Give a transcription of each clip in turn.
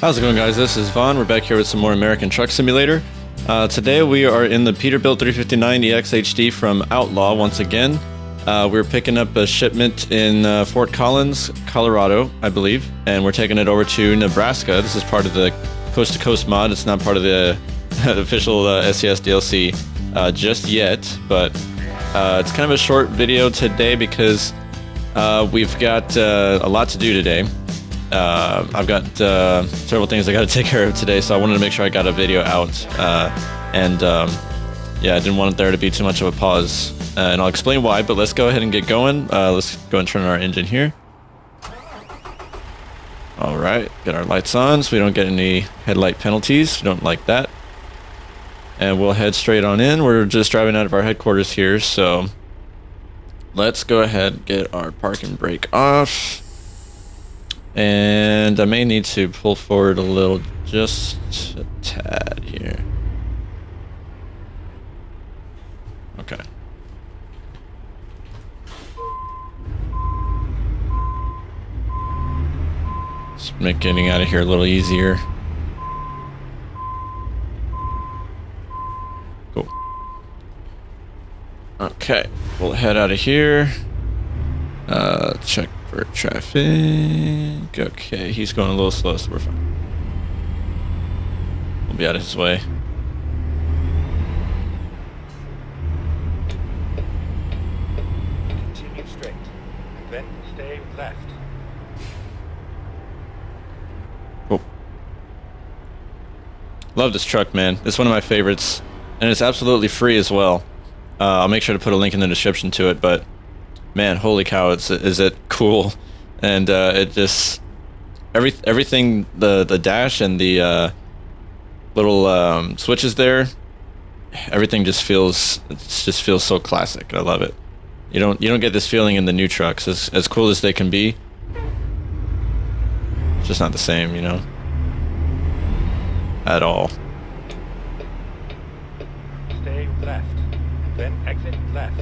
How's it going, guys? This is Vaughn. We're back here with some more American Truck Simulator. Today we are in the Peterbilt 359 EX HD from Outlaw once again. We're picking up a shipment in Fort Collins, Colorado, I believe, and we're taking it over to Nebraska. This is part of the Coast to Coast mod. It's not part of the official SES DLC just yet, but it's kind of a short video today because we've got a lot to do today. I've got several things I got to take care of today, so I wanted to make sure I got a video out. Yeah, I didn't want there to be too much of a pause, and I'll explain why. But let's go ahead and get going. Let's go and turn on our engine here. All right, get our lights on so we don't get any headlight penalties. We don't like that. And we'll head straight on in. We're just driving out of our headquarters here, so let's go ahead and get our park and brake off. And I may need to pull forward a little, just a tad here. Okay. Let's make getting out of here a little easier. Cool. Okay, we'll head out of here. Check for traffic. Okay, he's going a little slow, so we're fine. We'll be out of his way. Continue straight, and then stay left. Cool. Love this truck, man. It's one of my favorites, and it's absolutely free as well. I'll make sure to put a link in the description to it, but man, holy cow, is it cool. And it just everything, the dash and the little switches there, everything just feels so classic. I love it. You don't get this feeling in the new trucks. As cool as they can be, it's just not the same, you know, at all. Stay left, and then exit left.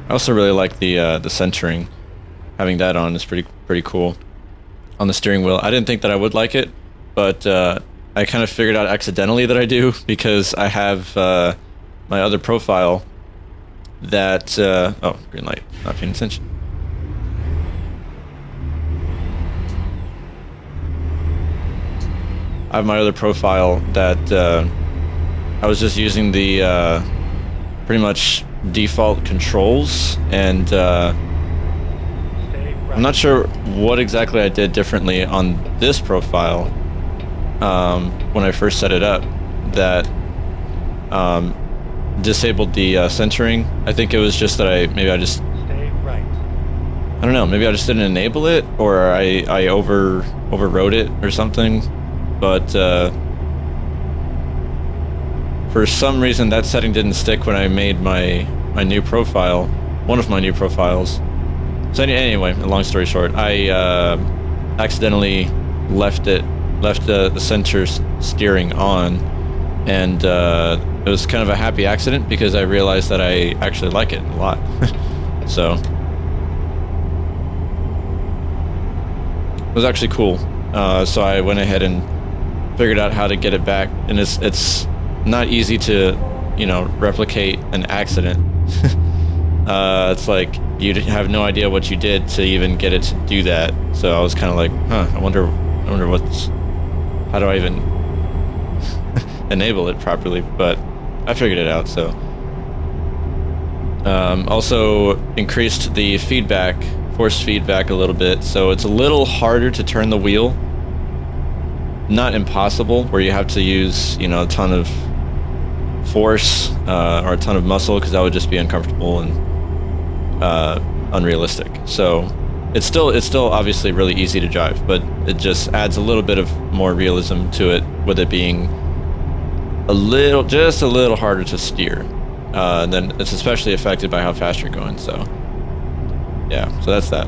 I also really like the centering. Having that on is pretty cool on the steering wheel. I didn't think that I would like it, but I kind of figured out accidentally that I do, because I have my other profile that oh, green light, not paying attention. I have my other profile that I was just using the pretty much default controls, and I'm not sure what exactly I did differently on this profile when I first set it up that disabled the centering. I think it was just that I just Stay right. I don't know, maybe I just didn't enable it, or I overrode it or something, but for some reason that setting didn't stick when I made my new profile, one of my new profiles. So anyway, long story short, I accidentally left the center steering on, and it was kind of a happy accident because I realized that I actually like it a lot. So it was actually cool. So I went ahead and figured out how to get it back, and it's not easy to, you know, replicate an accident. It's like you have no idea what you did to even get it to do that. So I was kind of like, I wonder how do I even enable it properly? But I figured it out. So also increased the feedback, force feedback a little bit, so it's a little harder to turn the wheel. Not impossible, where you have to use, you know, a ton of force or a ton of muscle, because that would just be uncomfortable and unrealistic. So it's still obviously really easy to drive, but it just adds a little bit of more realism to it, with it being just a little harder to steer. And then it's especially affected by how fast you're going. So yeah, so that's that.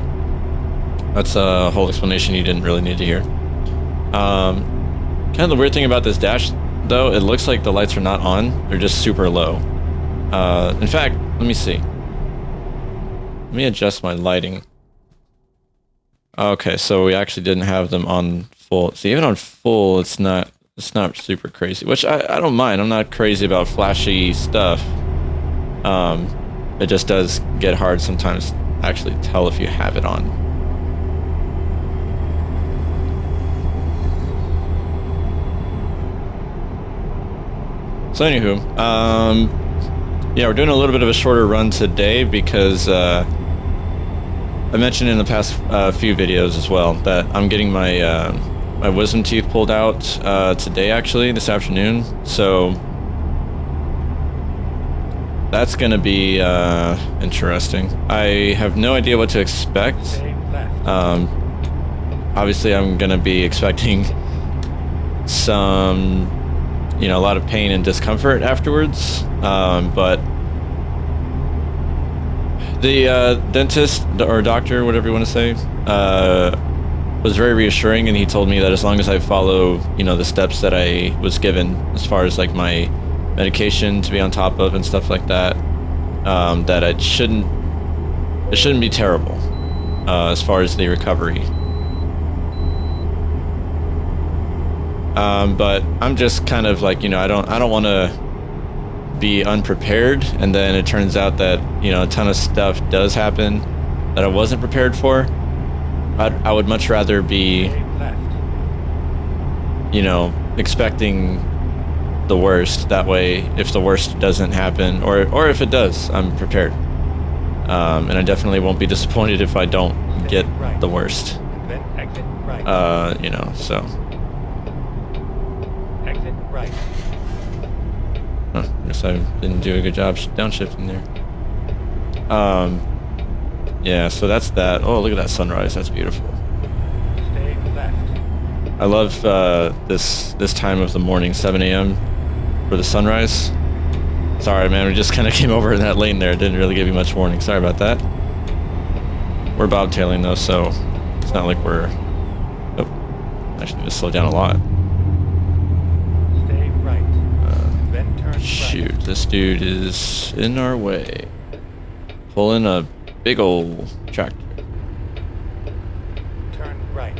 That's a whole explanation you didn't really need to hear. Kind of the weird thing about this dash, though, it looks like the lights are not on. They're just super low. In fact, let me see. Let me adjust my lighting. Okay, so we actually didn't have them on full. See, even on full, it's not super crazy, which I don't mind. I'm not crazy about flashy stuff. It just does get hard sometimes to actually tell if you have it on. So anywho, yeah, we're doing a little bit of a shorter run today because I mentioned in the past few videos as well that I'm getting my my wisdom teeth pulled out today, actually, this afternoon. So that's gonna be interesting. I have no idea what to expect. Obviously, I'm gonna be expecting some, you know, a lot of pain and discomfort afterwards. But the dentist or doctor, whatever you want to say, was very reassuring, and he told me that as long as I follow, you know, the steps that I was given as far as like my medication to be on top of and stuff like that, that it shouldn't be terrible as far as the recovery. But I'm just kind of like, you know, I don't want to be unprepared, and then it turns out that, you know, a ton of stuff does happen that I wasn't prepared for. I would much rather be, you know, expecting the worst. That way, if the worst doesn't happen, or if it does, I'm prepared. And I definitely won't be disappointed if I don't get the worst. You know, so. Exit right. Huh, guess I didn't do a good job downshifting there. Yeah, so that's that. Oh, look at that sunrise. That's beautiful. Stay left. I love this time of the morning, 7 a.m. for the sunrise. Sorry, man, we just kind of came over in that lane there. It didn't really give you much warning. Sorry about that. We're bobtailing though, so it's not like we're... Oh, actually, just slow down a lot. Stay right. Then turn Shoot, right. this dude is in our way. Pulling a big old tractor. Turn right.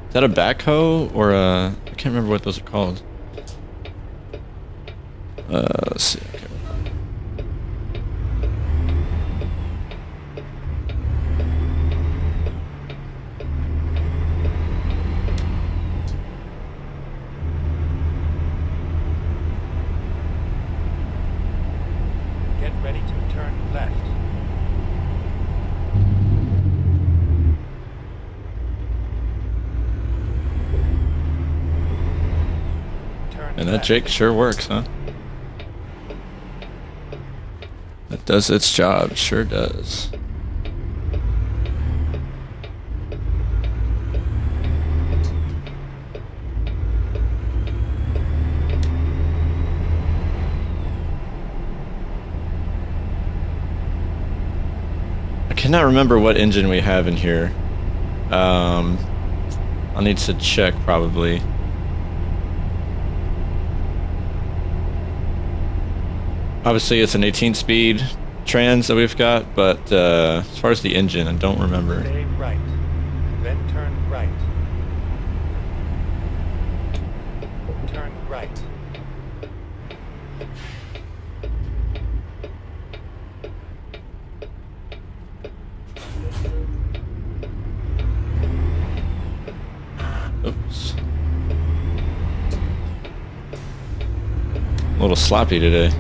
Is that a backhoe or a... I can't remember what those are called. Let's see. Okay. Get ready to turn left. Turn And that left. Jake sure works, huh? That does its job, sure does. I cannot remember what engine we have in here. I'll need to check probably. Obviously, it's an 18-speed trans that we've got, but as far as the engine, I don't remember. Stay right. Then turn right. Turn right. Oops. A little sloppy today.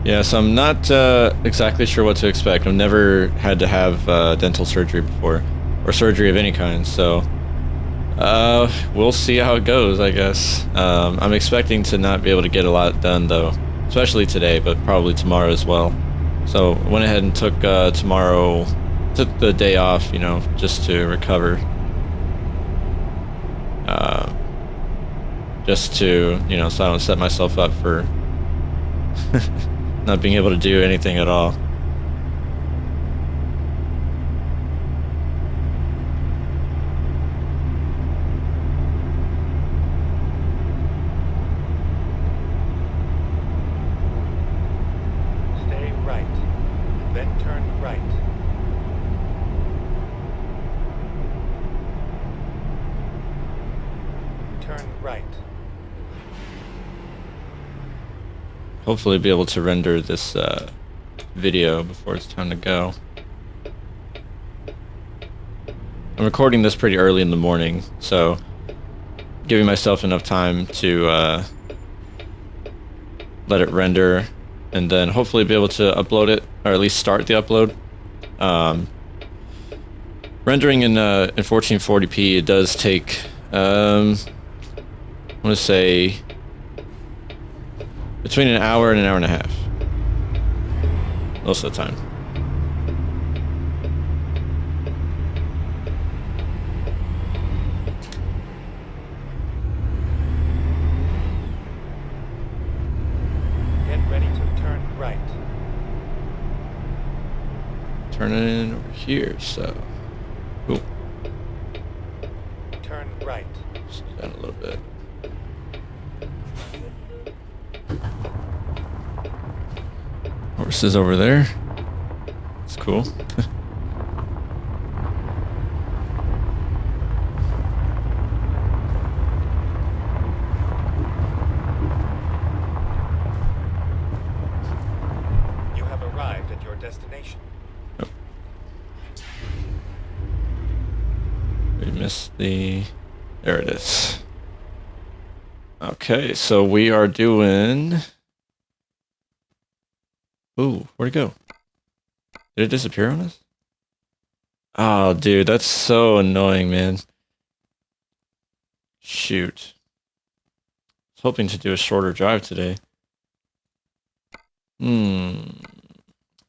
Yeah, so I'm not exactly sure what to expect. I've never had to have dental surgery before, or surgery of any kind, so we'll see how it goes, I guess. I'm expecting to not be able to get a lot done, though, especially today, but probably tomorrow as well. So I went ahead and took took the day off, you know, just to recover. Just to, you know, so I don't set myself up for not being able to do anything at all. hopefully be able to render this video before it's time to go. I'm recording this pretty early in the morning, so giving myself enough time to let it render and then hopefully be able to upload it, or at least start the upload. Rendering in 1440p, it does take, I want to say, between an hour and a half. Most of the time. Get ready to turn right. Turning over here, so. Ooh. Turn right. Slow down a little bit. Horses over there. It's cool. You have arrived at your destination. We missed the... There it is. Okay, so we are doing... Ooh, where'd it go? Did it disappear on us? Oh, dude, that's so annoying, man. Shoot. I was hoping to do a shorter drive today. Oh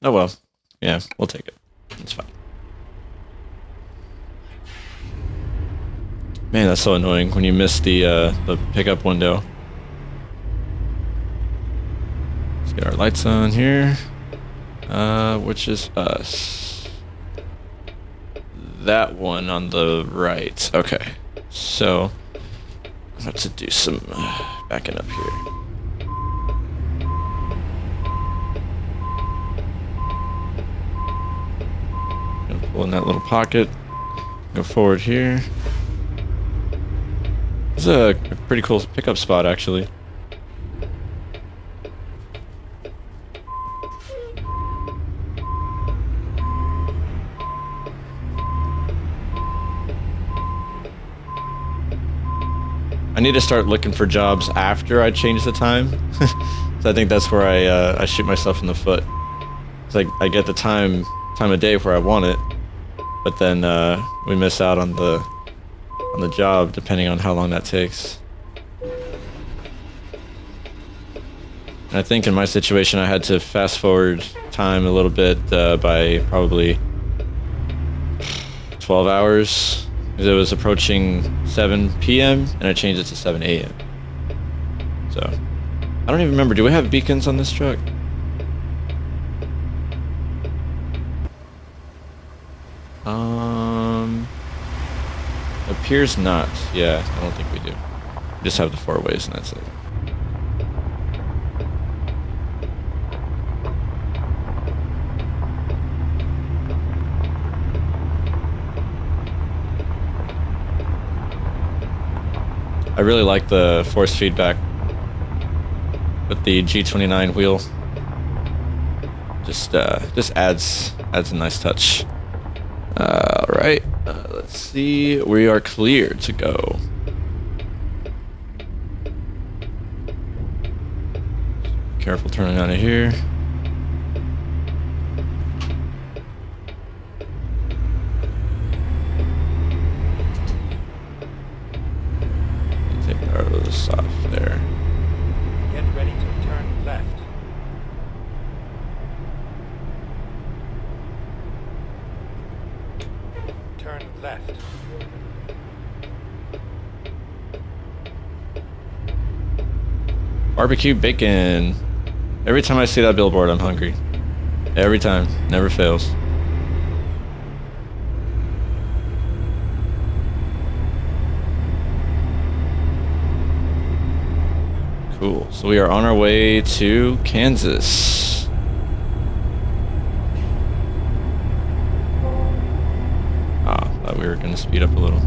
well. Yeah, we'll take it. It's fine. Man, that's so annoying when you miss the pickup window. Let's get our lights on here. Which is us. That one on the right. Okay. So, I have to do some backing up here. Gonna pull in that little pocket. Go forward here. This is a pretty cool pickup spot, actually. I need to start looking for jobs after I change the time. So I think that's where I shoot myself in the foot. It's like I get the time of day where I want it, but then we miss out on the job depending on how long that takes. And I think in my situation I had to fast forward time a little bit by probably 12 hours. Because it was approaching 7 p.m. and I changed it to 7 a.m. So, I don't even remember. Do we have beacons on this truck? Appears not. Yeah, I don't think we do. We just have the 4 ways and that's it. I really like the force feedback with the G29 wheel. Just adds a nice touch. All right, let's see. We are clear to go. Careful turning out of here. Off there. Get ready to turn left. Turn left. Barbecue bacon. Every time I see that billboard, I'm hungry. Every time. Never fails. Cool. So we are on our way to Kansas. Thought we were going to speed up a little.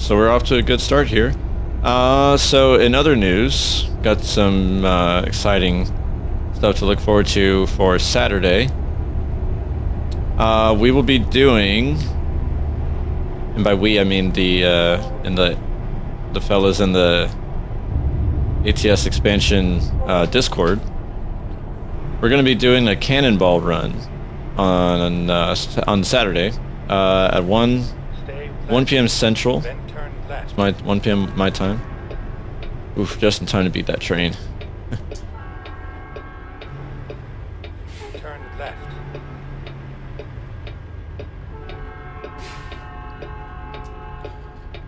so we're off to a good start here. So in other news, got some exciting stuff to look forward to for Saturday. We will be doing, and by we I mean the fellas in the ATS expansion Discord. We're going to be doing a cannonball run on Saturday at 1 p.m. Central. It's my 1 p.m. my time. Oof, just in time to beat that train. Turn left.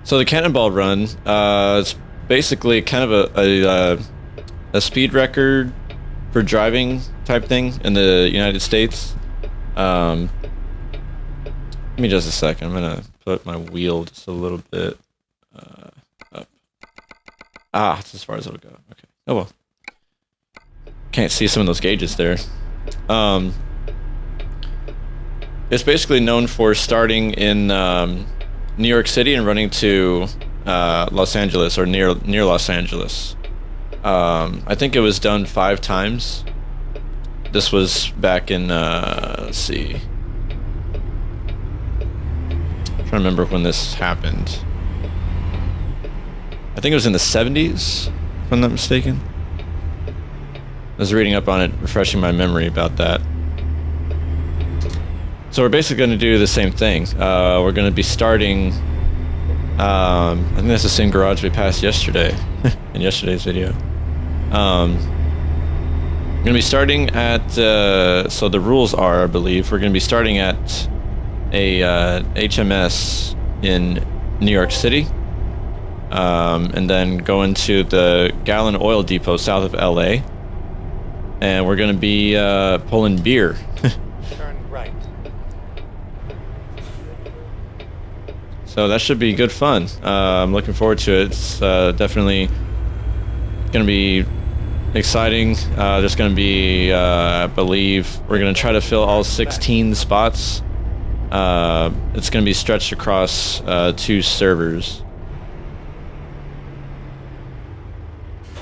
So the cannonball run, it's basically kind of a speed record for driving type thing in the United States. Give me just a second. I'm gonna put my wheel just a little bit up. That's as far as it'll go. Okay. Oh well. Can't see some of those gauges there. It's basically known for starting in New York City and running to Los Angeles or near Los Angeles. I think it was done 5 times. This was back in let's see. I'm trying to remember when this happened. I think it was in the 70s, if I'm not mistaken. I was reading up on it, refreshing my memory about that. So we're basically going to do the same thing. We're going to be starting, I think that's the same garage we passed yesterday, in yesterday's video. We're going to be starting at, so the rules are, I believe, we're going to be starting at a HMS in New York City, and then going to the Gallon Oil Depot south of LA, and we're going to be pulling beer. Turn right. So that should be good fun. I'm looking forward to it. It's definitely going to be exciting. There's going to be, I believe, we're going to try to fill all 16 spots. It's going to be stretched across 2 servers.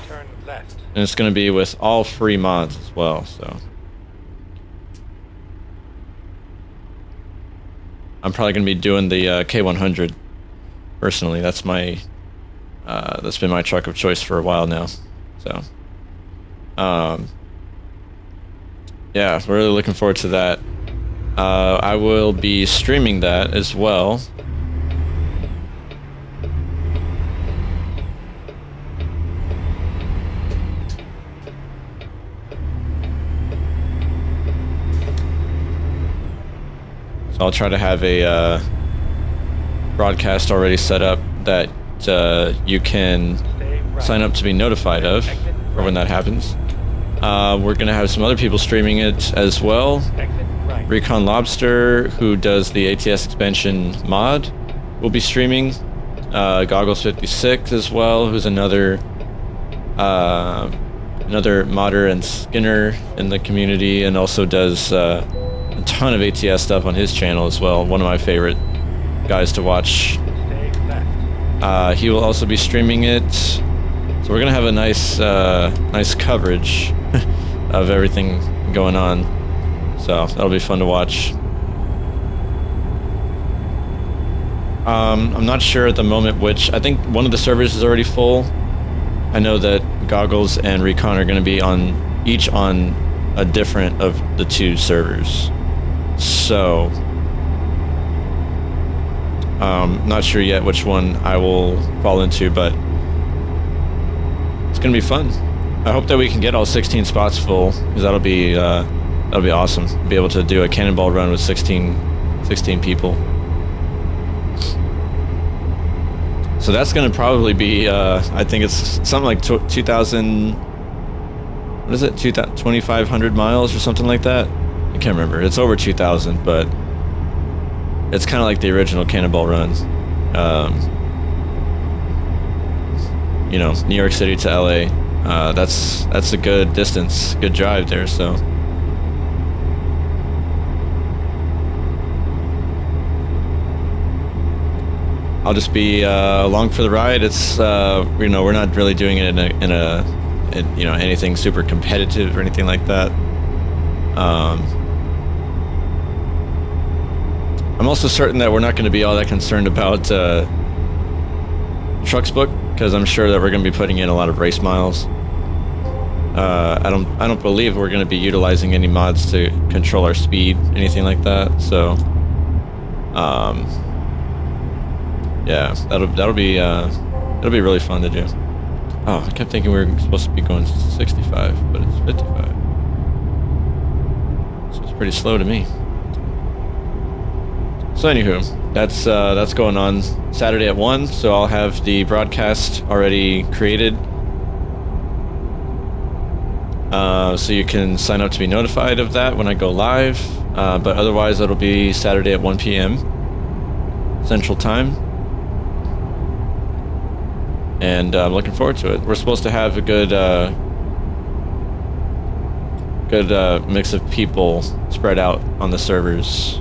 Turn left. And it's going to be with all free mods as well, so. I'm probably going to be doing the K100 personally. That's my that's been my truck of choice for a while now. So yeah, we're really looking forward to that. I will be streaming that as well. So I'll try to have a broadcast already set up that you can sign up to be notified of for when that happens. We're going to have some other people streaming it as well. Recon Lobster, who does the ATS expansion mod, will be streaming. Goggles56 as well, who's another modder and skinner in the community, and also does a ton of ATS stuff on his channel as well. One of my favorite guys to watch. He will also be streaming it, so we're gonna have a nice coverage of everything going on. So that'll be fun to watch. I'm not sure at the moment which. I think one of the servers is already full. I know that Goggles and Recon are going to be each on a different of the 2 servers. So not sure yet which one I will fall into, but it's going to be fun. I hope that we can get all 16 spots full, because that'll be awesome. Be able to do a cannonball run with 16 people. So that's going to probably be, I think it's something like 2,000, what is it, 2,500 miles or something like that? I can't remember. It's over 2,000, but it's kind of like the original cannonball run. You know, New York City to LA. That's a good distance, good drive there, so. I'll just be along for the ride. It's you know, we're not really doing it in you know, anything super competitive or anything like that. I'm also certain that we're not going to be all that concerned about trucks book, because I'm sure that we're going to be putting in a lot of race miles. I don't believe we're going to be utilizing any mods to control our speed, anything like that. So, yeah, that'll be really fun to do. Oh, I kept thinking we were supposed to be going 65, but it's 55. So it's pretty slow to me. So anywho, that's going on Saturday at 1. So I'll have the broadcast already created. So you can sign up to be notified of that when I go live. But otherwise, it'll be Saturday at 1 p.m. Central Time. And I'm looking forward to it. We're supposed to have a good mix of people spread out on the servers.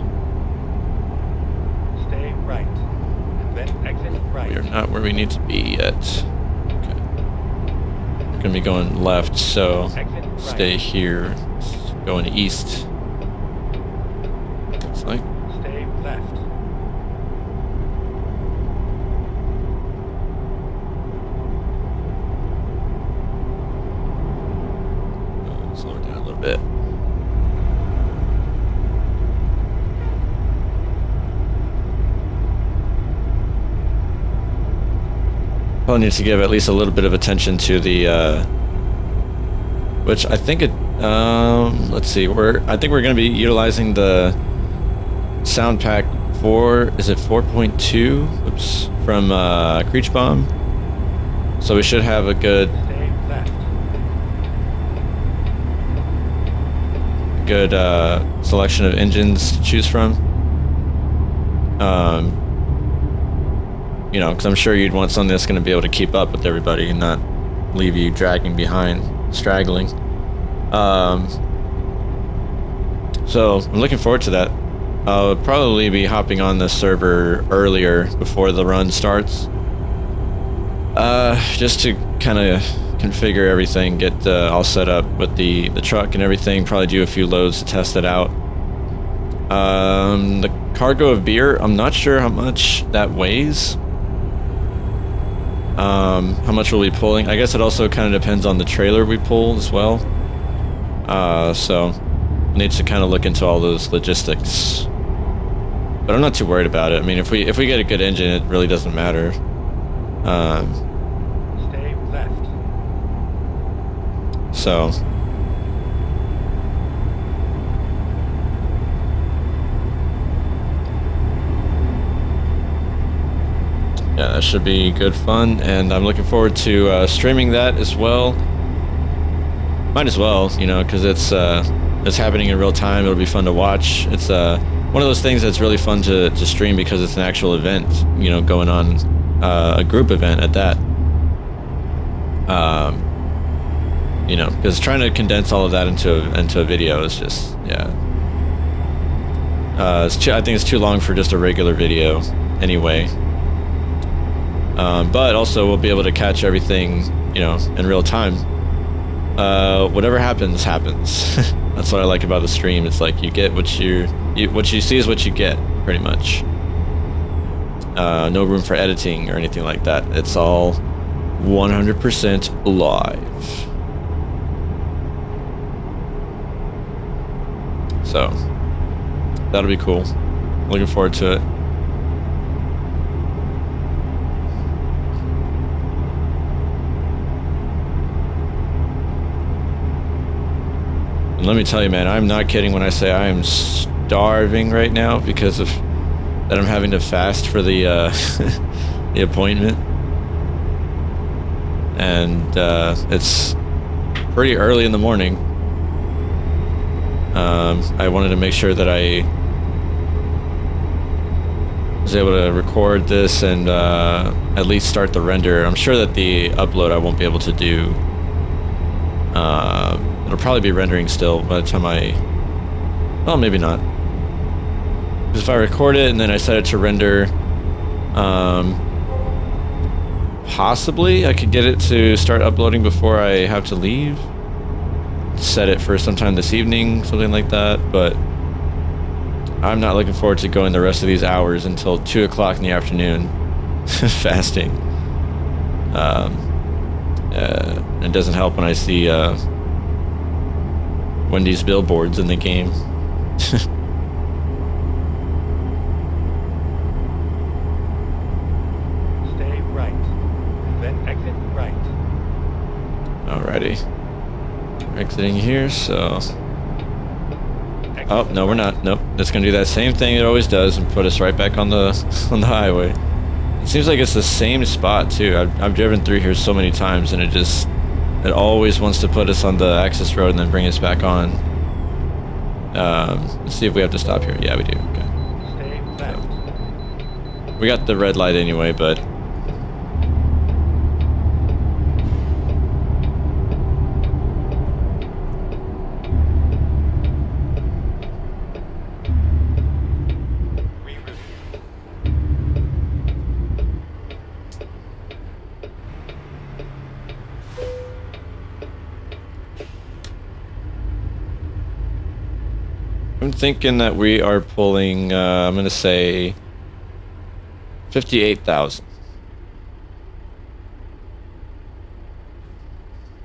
Stay right, and then exit right. We are not where we need to be yet. Okay. We're gonna be going left, so Exit right. stay here. Going east. Looks like. Stay left. Slow it down a little bit. Probably needs to give at least a little bit of attention to the, which I think it, let's see, I think we're going to be utilizing the sound pack 4, is it 4.2? Oops, from Creech Bomb. So we should have a good, Stay left. selection of engines to choose from. You know, because I'm sure you'd want something that's going to be able to keep up with everybody and not leave you dragging behind, straggling. So I'm looking forward to that. I'll probably be hopping on the server earlier before the run starts, just to kind of configure everything, get all set up with the truck and everything. Probably do a few loads to test it out. The cargo of beer, I'm not sure how much that weighs. How much we'll be pulling. I guess it also kind of depends on the trailer we pull as well. So needs to kind of look into all those logistics. But I'm not too worried about it. I mean, if we get a good engine, it really doesn't matter. Stay left. So yeah, that should be good fun, and I'm looking forward to streaming that as well. Might as well, you know, because it's happening in real time. It'll be fun to watch. It's one of those things that's really fun to stream because it's an actual event, you know, going on, a group event at that. You know, because trying to condense all of that into a video is just, yeah. I think it's too long for just a regular video anyway. But also we'll be able to catch everything, you know, in real time. Whatever happens. That's what I like about the stream. It's like you get what you see is what you get, pretty much. No room for editing or anything like that. It's all 100% live. So that'll be cool. Looking forward to it. And let me tell you, man, I'm not kidding when I say I am starving right now because of that I'm having to fast for the the appointment. And it's pretty early in the morning. I wanted to make sure that I was able to record this and at least start the render. I'm sure that the upload I won't be able to do. It'll probably be rendering still by the time well, maybe not. Because if I record it and then I set it to render Possibly I could get it to start uploading before I have to leave. Set it for sometime this evening, something like that, but I'm not looking forward to going the rest of these hours until 2 o'clock in the afternoon fasting. It doesn't help when I see Wendy's billboards in the game. Stay right, and then exit right. Alrighty. We're exiting here, so... Oh, no, we're not. Nope. It's gonna do that same thing it always does and put us right back on the highway. It seems like it's the same spot, too. I've driven through here so many times, and it always wants to put us on the access road and then bring us back on. Let's see if we have to stop here. Yeah, we do. Okay. Stay left. We got the red light anyway, but... I'm thinking that we are pulling, I'm going to say 58,000.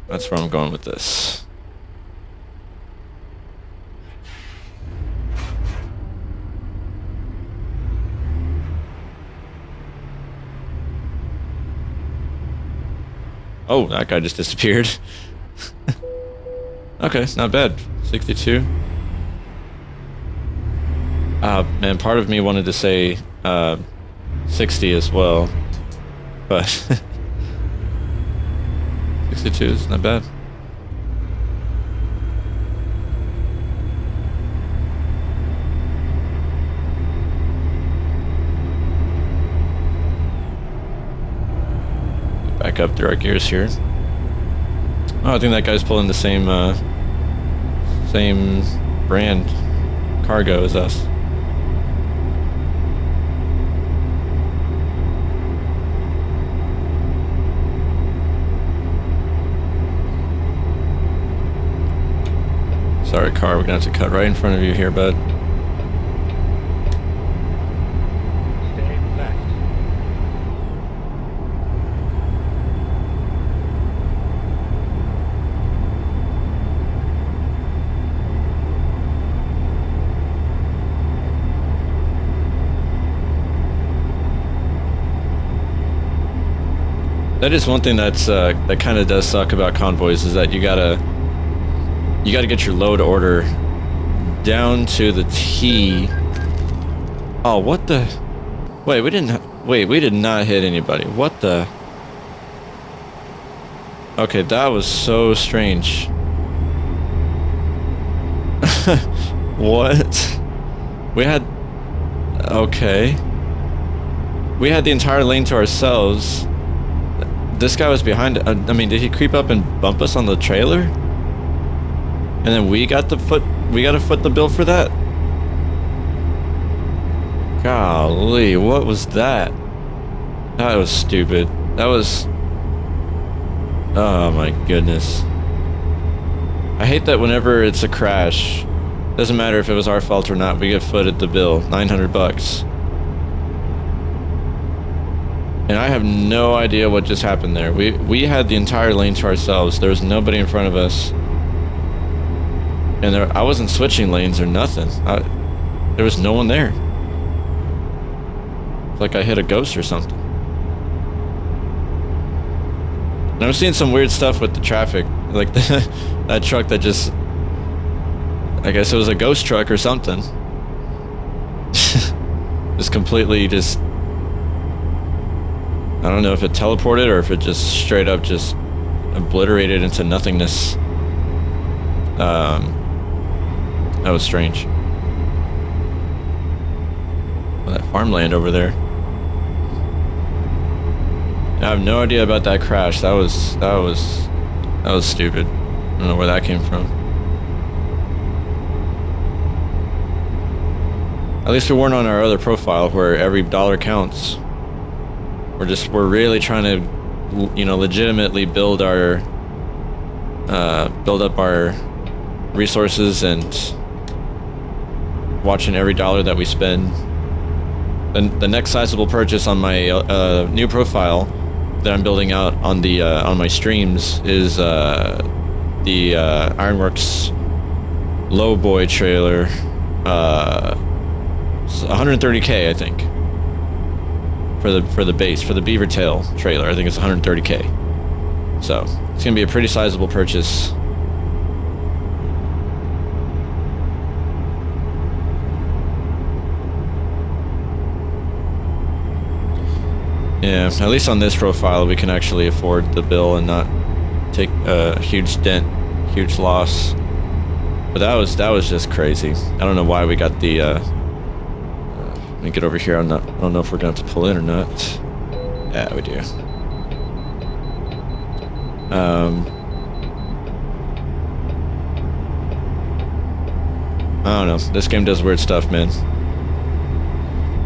That's where I'm going with this. Oh, that guy just disappeared. Okay, not bad. 62. Man, part of me wanted to say 60 as well, but 62 is not bad. Back up through our gears here. Oh, I think that guy's pulling the same same brand cargo as us. Sorry, car, we're gonna have to cut right in front of you here, bud. Stay left. That is one thing that's that kind of does suck about convoys, is that you gotta get your load order down to the T. Oh, what the? Wait, we did not hit anybody. What the? Okay, that was so strange. What? We had... Okay. We had the entire lane to ourselves. This guy was behind... I mean, did he creep up and bump us on the trailer? And then we got to foot the bill for that? Golly, what was that? That was stupid. That was... Oh my goodness. I hate that whenever it's a crash, doesn't matter if it was our fault or not, we get footed the bill. 900 bucks. And I have no idea what just happened there. We had the entire lane to ourselves. There was nobody in front of us. And I wasn't switching lanes or nothing. There was no one there. It's like I hit a ghost or something. And I'm seeing some weird stuff with the traffic. Like that truck that just... I guess it was a ghost truck or something. Just completely just... I don't know if it teleported or if it just straight up just obliterated into nothingness. That was strange. Well, that farmland over there. I have no idea about that crash. That was stupid. I don't know where that came from. At least we weren't on our other profile where every dollar counts. we're really trying to, you know, legitimately build up our resources and watching every dollar that we spend. And the next sizable purchase on my new profile that I'm building out on the on my streams is the Ironworks Lowboy trailer. 130K, I think, for the base, for the Beaver Tail trailer. I think it's 130K. So it's gonna be a pretty sizable purchase. Yeah, at least on this profile we can actually afford the bill and not take a huge dent, huge loss. But that was just crazy. I don't know why we got the. Let me get over here. I don't know if we're gonna have to pull in or not. Yeah, we do. I don't know. This game does weird stuff, man.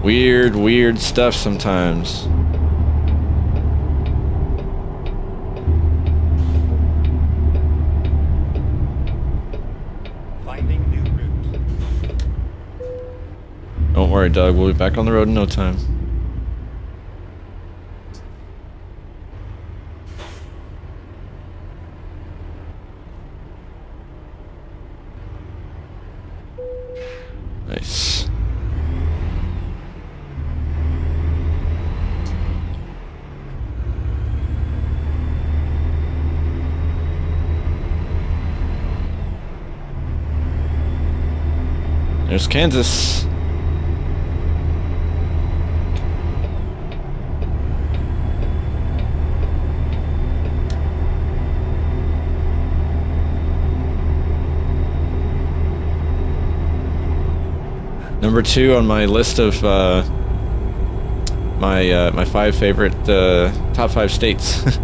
Weird stuff sometimes. Don't worry, Doug. We'll be back on the road in no time. Nice. There's Kansas. Number 2 on my list of my 5 favorite top 5 states.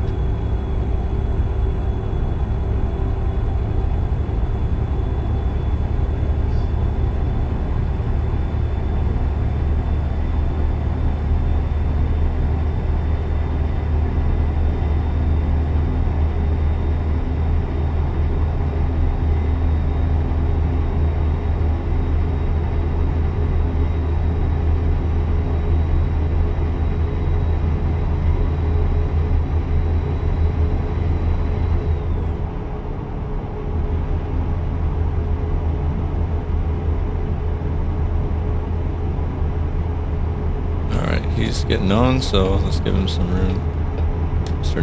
He's getting on, so let's give him some room. Mr.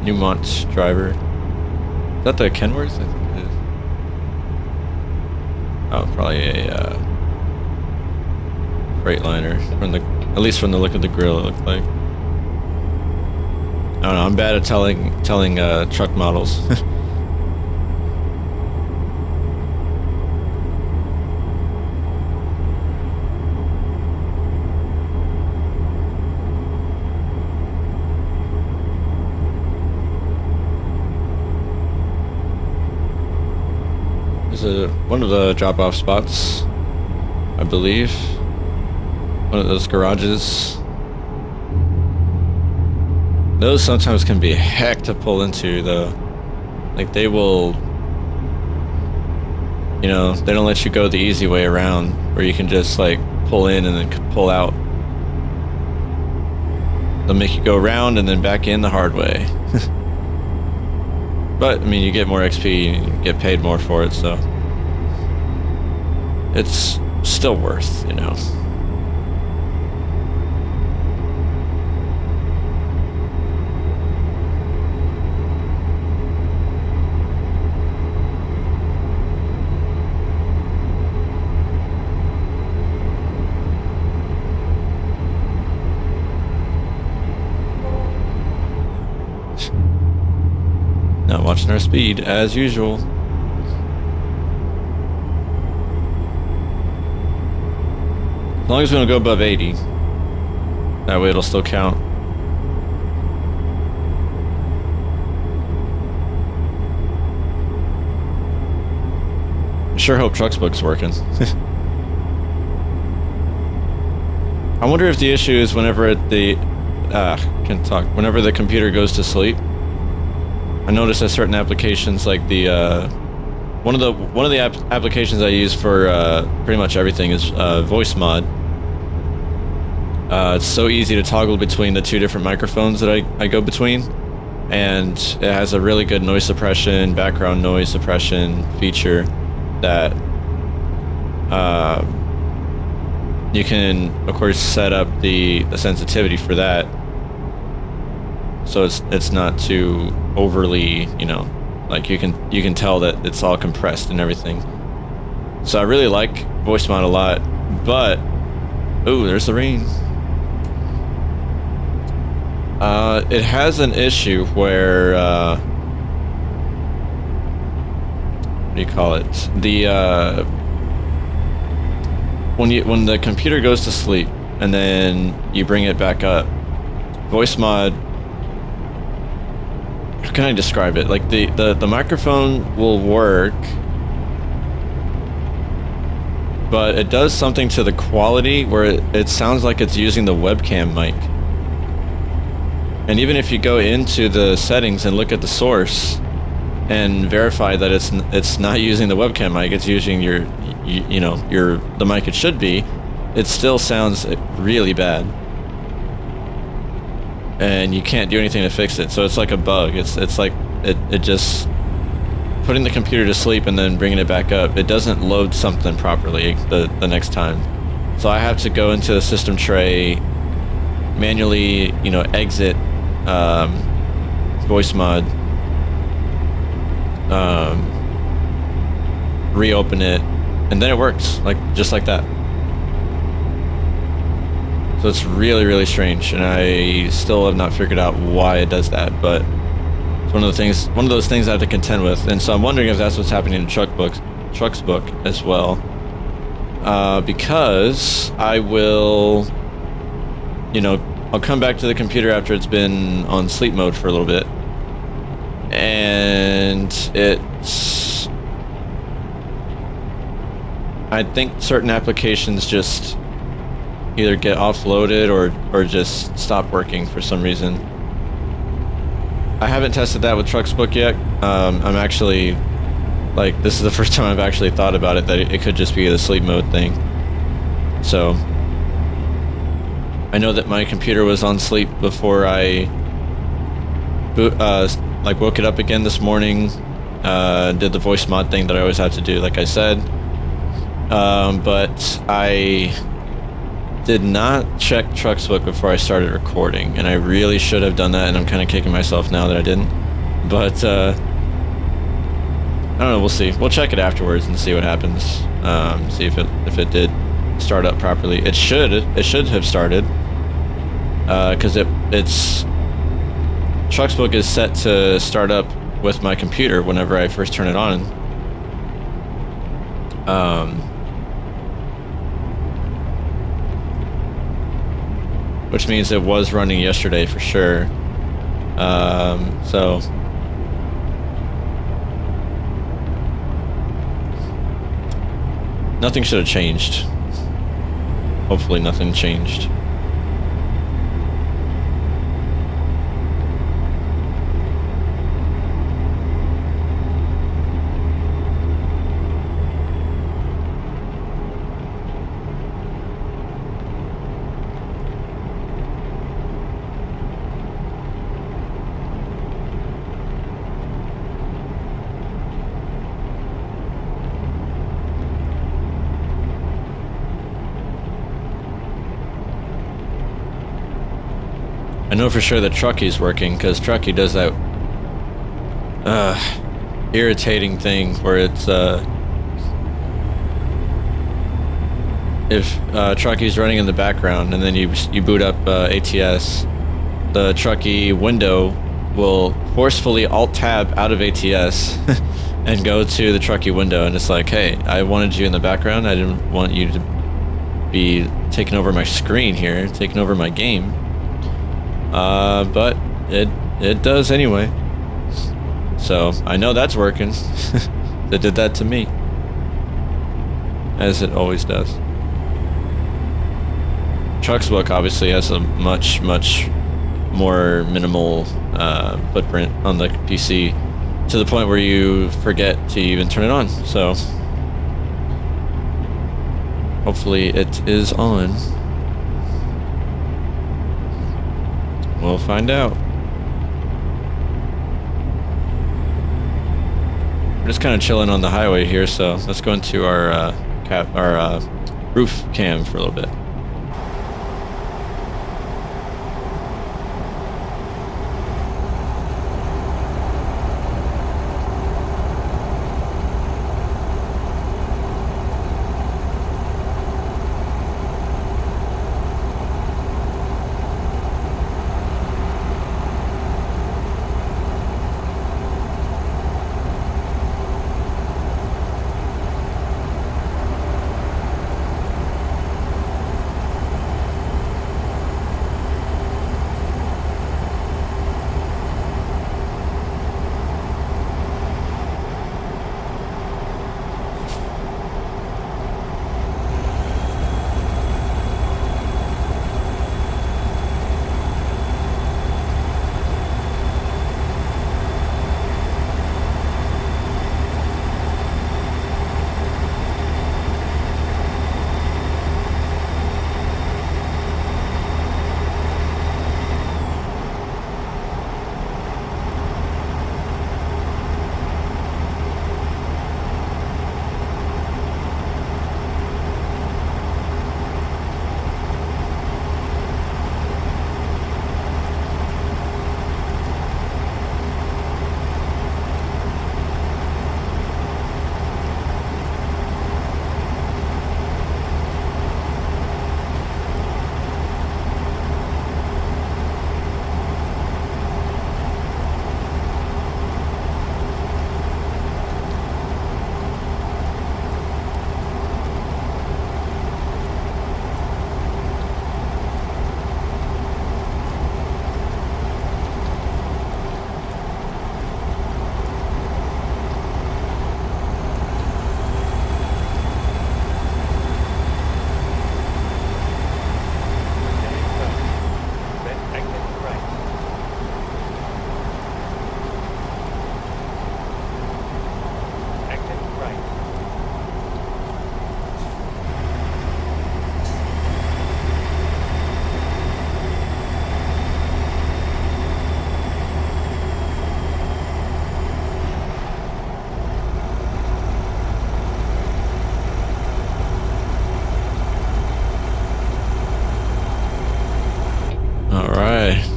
Newmont driver. Is that the Kenworth? I think it is. Oh, probably a Freightliner. At least from the look of the grill, it looked like. I don't know. I'm bad at telling truck models. One of the drop-off spots, I believe. One of those garages. Those sometimes can be a heck to pull into, though. Like, they will, you know, they don't let you go the easy way around, where you can just, like, pull in and then pull out. They'll make you go around and then back in the hard way. But, I mean, you get more XP, and you get paid more for it, so it's still worth, you know. Not watching our speed, as usual. As long as we don't go above 80. That way it'll still count. I sure hope Trucksbook's working. I wonder if the issue is whenever whenever the computer goes to sleep. I notice that certain applications, like the one of the applications I use for pretty much everything is voice mod. It's so easy to toggle between the two different microphones that I go between, and it has a really good noise suppression, background noise suppression feature that you can, of course, set up the sensitivity for that, so it's not too overly, you know, like you can tell that it's all compressed and everything. So I really like voice mod a lot, but ooh, there's the rain. It has an issue where what do you call it? The when the computer goes to sleep and then you bring it back up, voice mod. How can I describe it? Like the microphone will work, but it does something to the quality where it sounds like it's using the webcam mic. And even if you go into the settings and look at the source and verify that it's not using the webcam mic, it's using the mic it should be, it still sounds really bad. And you can't do anything to fix it, so it's like a bug. It's like it just putting the computer to sleep and then bringing it back up. It doesn't load something properly the next time, so I have to go into the system tray, manually, you know, exit voice mod, reopen it, and then it works just like that. So it's really, really strange, and I still have not figured out why it does that, but it's one of those things I have to contend with. And so I'm wondering if that's what's happening in Truck's book as well, because I will, you know, I'll come back to the computer after it's been on sleep mode for a little bit, and I think certain applications just either get offloaded or just stop working for some reason. I haven't tested that with Truck's book yet. I'm actually, like, this is the first time I've actually thought about it, that it could just be the sleep mode thing. So I know that my computer was on sleep before I woke it up again this morning, did the voice mod thing that I always have to do, like I said, but I did not check Truck's book before I started recording, and I really should have done that, and I'm kind of kicking myself now that I didn't. But I don't know, we'll see. We'll check it afterwards and see what happens. See if it did start up properly. It should have started, because it's Truck's book is set to start up with my computer whenever I first turn it on. Which means it was running yesterday for sure. So nothing should have changed. Hopefully nothing changed. I know for sure that Trucky's working, because Trucky does that irritating thing where it's if Trucky's running in the background and then you boot up ATS, the Trucky window will forcefully Alt-Tab out of ATS and go to the Trucky window, and it's like, hey, I wanted you in the background, I didn't want you to be taking over my screen here, taking over my game. But it does anyway. So I know that's working. It did that to me, as it always does. Truck's book obviously has a much more minimal footprint on the PC, to the point where you forget to even turn it on. So hopefully it is on. We'll find out. We're just kind of chilling on the highway here, so let's go into our roof cam for a little bit.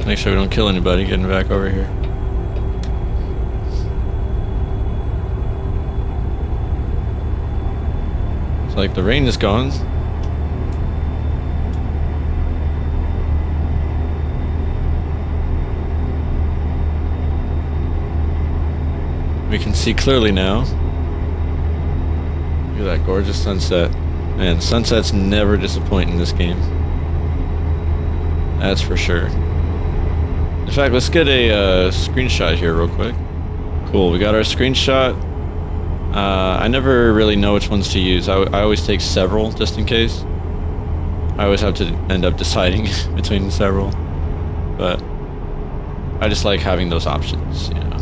Make sure we don't kill anybody getting back over here. It's like the rain is gone. We can see clearly now. Look at that gorgeous sunset. Man, sunsets never disappoint in this game. That's for sure. In fact, let's get a screenshot here real quick. Cool, we got our screenshot. I never really know which ones to use. I always take several just in case. I always have to end up deciding between several. But I just like having those options, you know.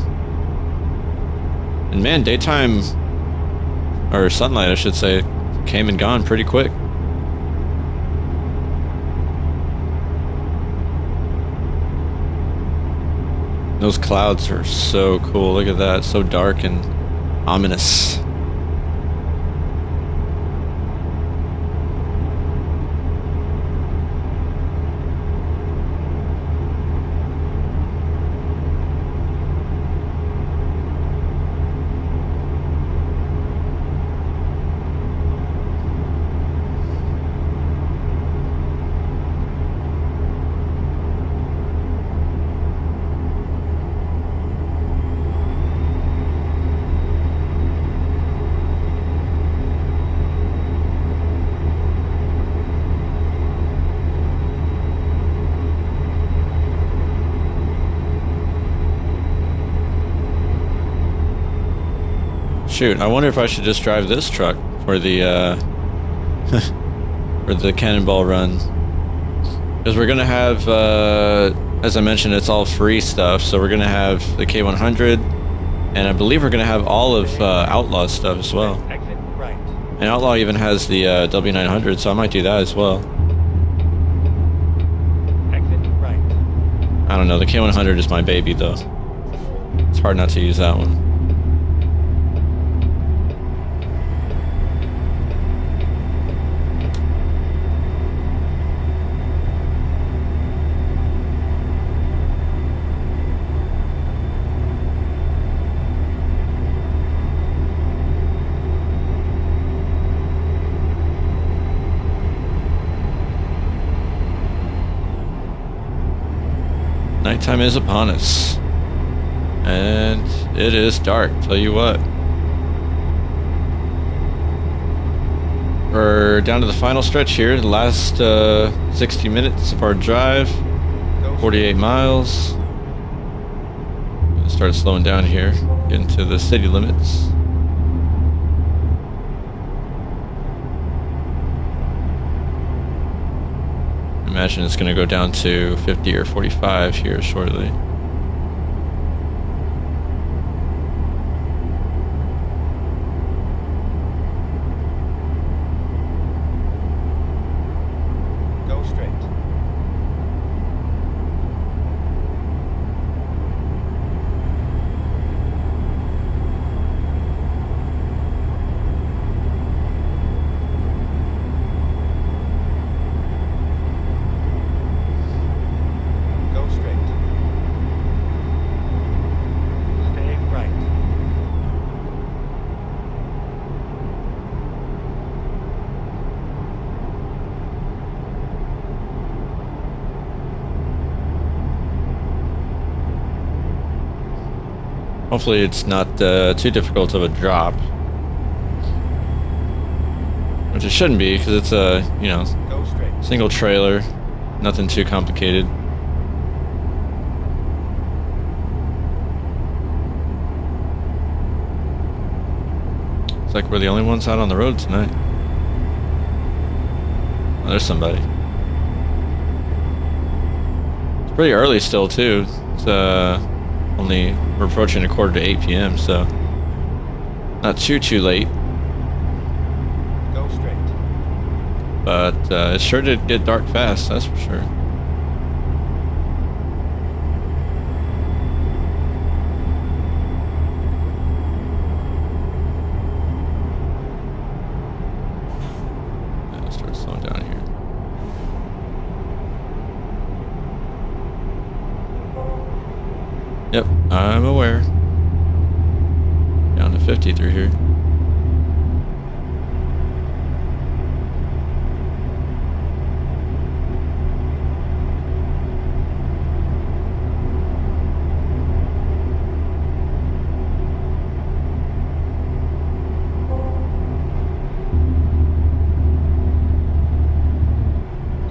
And man, daytime, or sunlight I should say, came and gone pretty quick. Those clouds are so cool. Look at that. So dark and ominous. Shoot, I wonder if I should just drive this truck for the for the cannonball run. Because we're gonna have, as I mentioned, it's all free stuff. So we're gonna have the K100, and I believe we're gonna have all of Outlaw stuff as well. Exit right. And Outlaw even has the W900, so I might do that as well. Exit right. I don't know, the K100 is my baby though. It's hard not to use that one. Nighttime is upon us. And it is dark, tell you what. We're down to the final stretch here, the last 60 minutes of our drive. 48 miles. Gonna start slowing down here, getting to the city limits. Imagine it's gonna go down to 50 or 45 here shortly. Go straight. Go straight. Stay right. Hopefully it's not too difficult of a drop. Which it shouldn't be, because it's a, you know, Go straight. single trailer. Nothing too complicated. It's like we're the only ones out on the road tonight. Oh, there's somebody. It's pretty early still too. It's only, we're approaching a quarter to 8 p.m. so not too late. Go straight. But it sure did get dark fast, that's for sure. Yeah, start slowing down here. Yep, I'm aware. Down to 50 through here.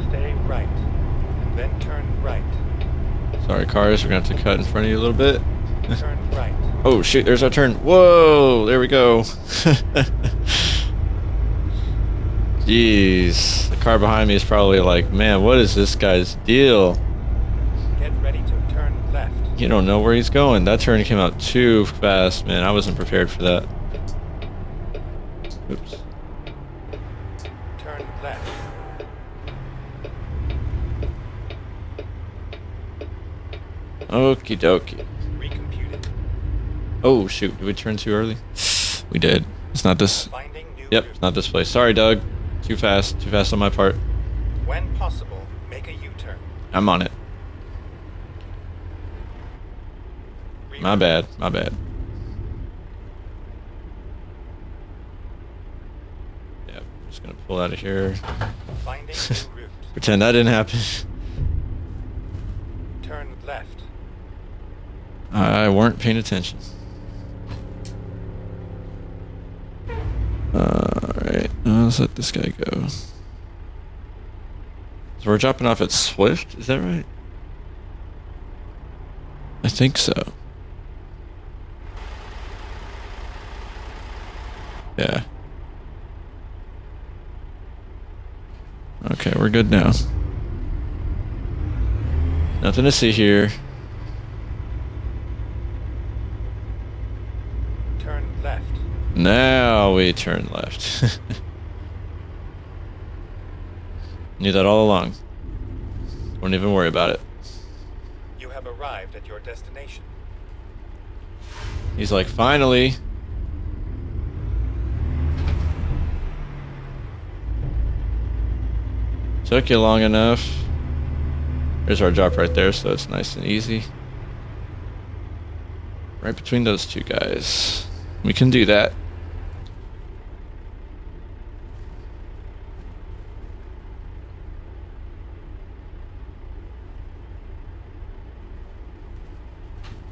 Stay right. And then turn right. Sorry, cars, we're gonna have to cut in front of you a little bit. Turn right. Oh shoot, there's our turn. Whoa, there we go. Jeez, the car behind me is probably like, man, what is this guy's deal? Get ready to turn left. You don't know where he's going. That turn came out too fast, man. I wasn't prepared for that. Oops. Turn left. Okie dokie. Recomputed. Oh shoot, did we turn too early? We did. It's not this. Finding new Yep, route. it's not this place. Sorry, Doug. Too fast on my part. When possible, make a U-turn. I'm on it. My bad, my bad. Yep, just gonna pull out of here. Finding new route. Pretend that didn't happen. Turn left. I weren't paying attention. Alright, let's let this guy go. So we're dropping off at Swift, is that right? I think so. Yeah. Okay, we're good now. Nothing to see here. Turn left. Now we turn left. Knew that all along. Don't even worry about it. You have arrived at your destination. He's like, finally. Took you long enough. There's our drop right there, so it's nice and easy. Right between those two guys. We can do that.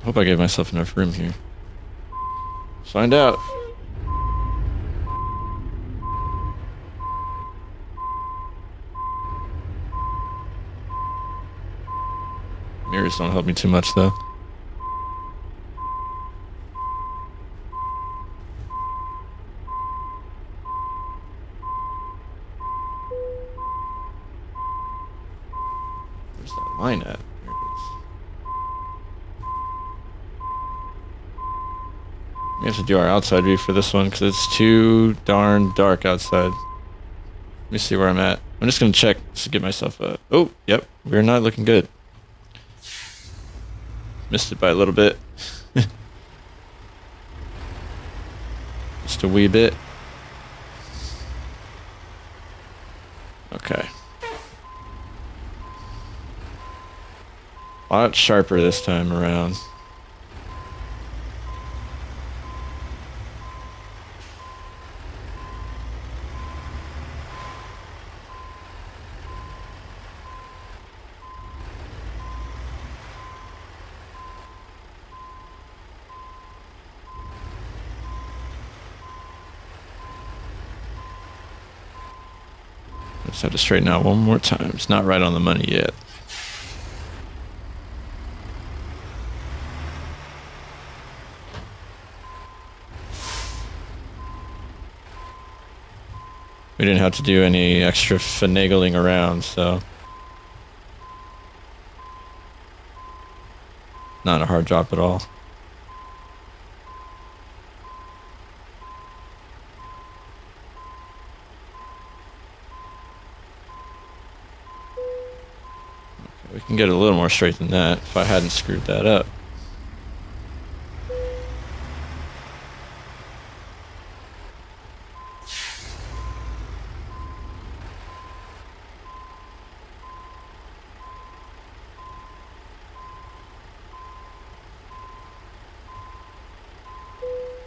Hope I gave myself enough room here. Find out. Mirrors don't help me too much though. Where's that line at? There it is. We have to do our outside view for this one because it's too darn dark outside. Let me see where I'm at. I'm just gonna check to get myself a... Oh, yep, we're not looking good. Missed it by a little bit. Just a wee bit. Okay. A lot sharper this time around. Just have to straighten out one more time. It's not right on the money yet. We didn't have to do any extra finagling around, so not a hard drop at all. We can get a little more straight than that if I hadn't screwed that up.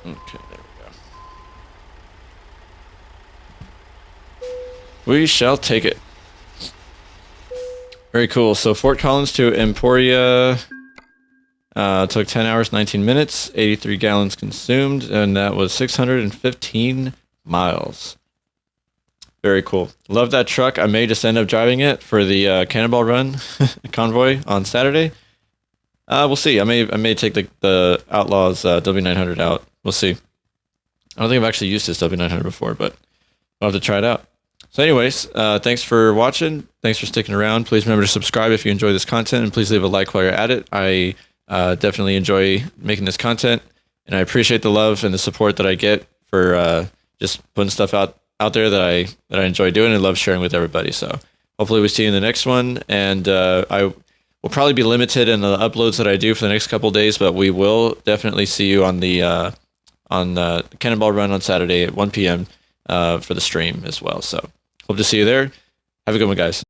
Okay, there we go. We shall take it. Very cool. So Fort Collins to Emporia took 10 hours, 19 minutes, 83 gallons consumed, and that was 615 miles. Very cool. Love that truck. I may just end up driving it for the Cannonball Run convoy on Saturday. We'll see. I may take the Outlaw's W900 out. We'll see. I don't think I've actually used this W900 before, but I'll have to try it out. So anyways, thanks for watching. Thanks for sticking around. Please remember to subscribe if you enjoy this content, and please leave a like while you're at it. I definitely enjoy making this content, and I appreciate the love and the support that I get for just putting stuff out there that I enjoy doing and love sharing with everybody. So hopefully we see you in the next one, and I will probably be limited in the uploads that I do for the next couple of days, but we will definitely see you on the Cannonball Run on Saturday at 1 p.m. For the stream as well. So hope to see you there. Have a good one, guys.